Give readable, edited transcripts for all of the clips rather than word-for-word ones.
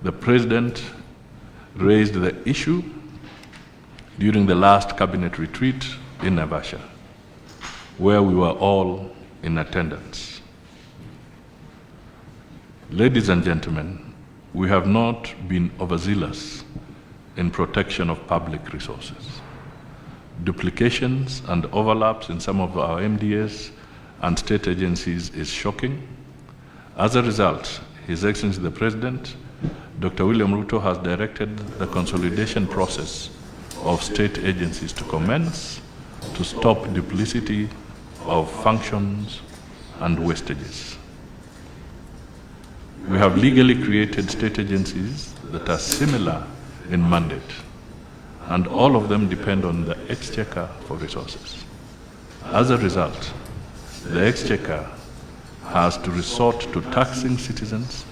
The President raised the issue during the last cabinet retreat in Naivasha, where we were all in attendance. Ladies and gentlemen, we have not been overzealous in protection of public resources. Duplications and overlaps in some of our MDAs and state agencies is shocking. As a result, His Excellency the President, Dr. William Ruto, has directed the consolidation process of state agencies to commence to stop duplicity of functions and wastages. We have legally created state agencies that are similar in mandate, and all of them depend on the Exchequer for resources. As a result, the Exchequer has to resort to taxing citizens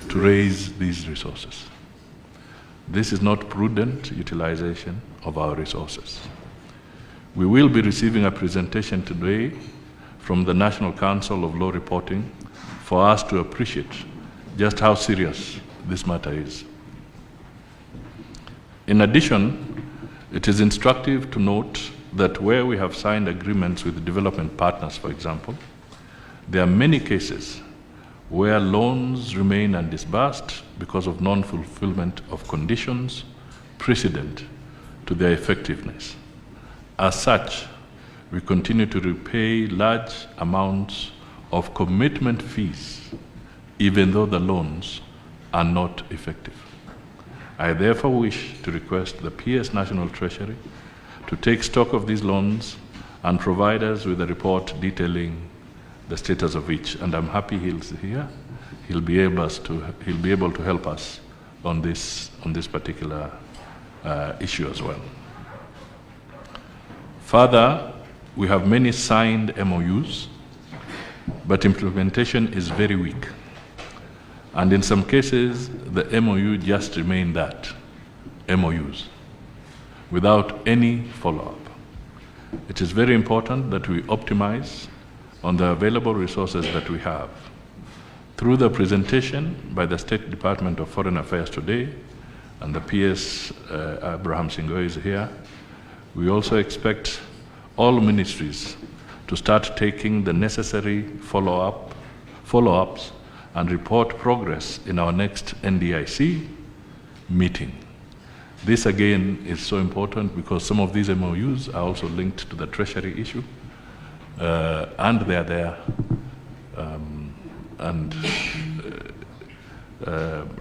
to raise these resources. This is not prudent utilization of our resources. We will be receiving a presentation today from the National Council of Law Reporting for us to appreciate just how serious this matter is. In addition, it is instructive to note that where we have signed agreements with development partners, for example, there are many cases where loans remain undisbursed because of non-fulfillment of conditions precedent to their effectiveness. As such, we continue to repay large amounts of commitment fees even though the loans are not effective. I therefore wish to request the PS National Treasury to take stock of these loans and provide us with a report detailing the status of each. And I'm happy he's here. He'll be able to help us on this particular issue as well. Further, we have many signed MOUs, but implementation is very weak. And in some cases, the MOU just remain that, MOUs, without any follow-up. It is very important that we optimize on the available resources that we have. Through the presentation by the State Department of Foreign Affairs today, and the PS Abraham Singoi is here, we also expect all ministries to start taking the necessary follow-ups and report progress in our next NDIC meeting. This again is so important because some of these MOUs are also linked to the Treasury issue, and they are there.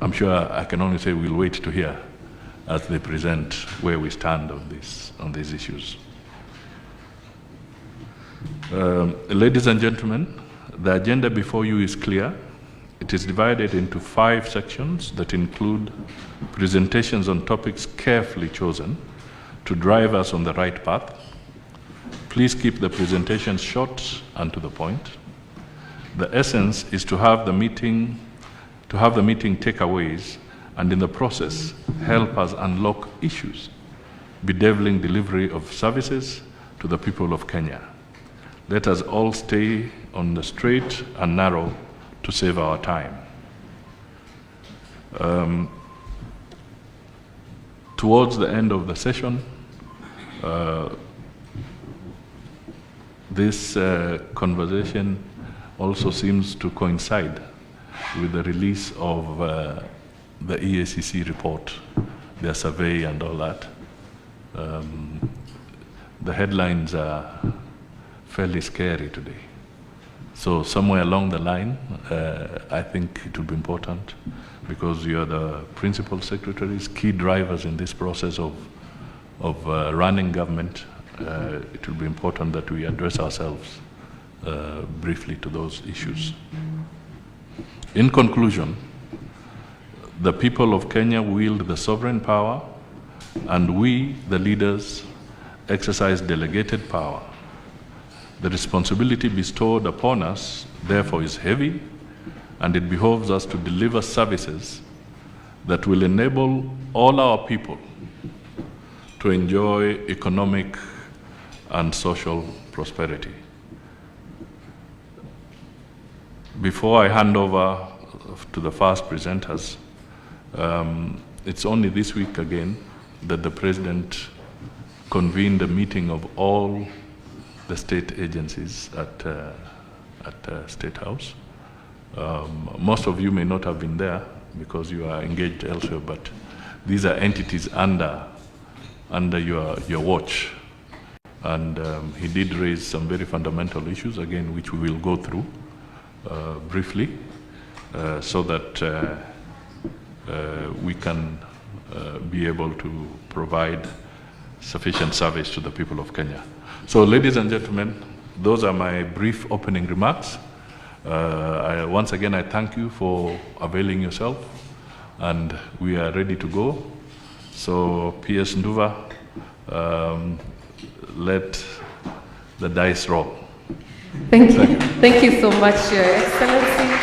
I'm sure I can only say we'll wait to hear as they present where we stand on these issues. Ladies and gentlemen, the agenda before you is clear. It is divided into 5 sections that include presentations on topics carefully chosen to drive us on the right path. Please keep the presentations short and to the point. The essence is to have the meeting takeaways, and in the process, help us unlock issues, bedeviling delivery of services to the people of Kenya. Let us all stay on the straight and narrow to save our time. Towards the end of the session, this conversation also seems to coincide with the release of the EACC report, their survey and all that. The headlines are fairly scary today. So somewhere along the line, I think it will be important, because you are the principal secretaries, key drivers in this process of running government. It will be important that we address ourselves briefly to those issues. In conclusion, the people of Kenya wield the sovereign power, and we, the leaders, exercise delegated power. The responsibility bestowed upon us, therefore, is heavy, and it behoves us to deliver services that will enable all our people to enjoy economic and social prosperity. Before I hand over to the first presenters, It's only this week again that the President convened a meeting of all the state agencies at State House. Most of you may not have been there because you are engaged elsewhere, but these are entities under your watch. And he did raise some very fundamental issues, again, which we will go through briefly, so that we can be able to provide sufficient service to the people of Kenya. So, ladies and gentlemen, those are my brief opening remarks. Once again, I thank you for availing yourself, and we are ready to go. So, PS Nduva, let the dice roll. Thank you. Thank you so much, Your Excellency.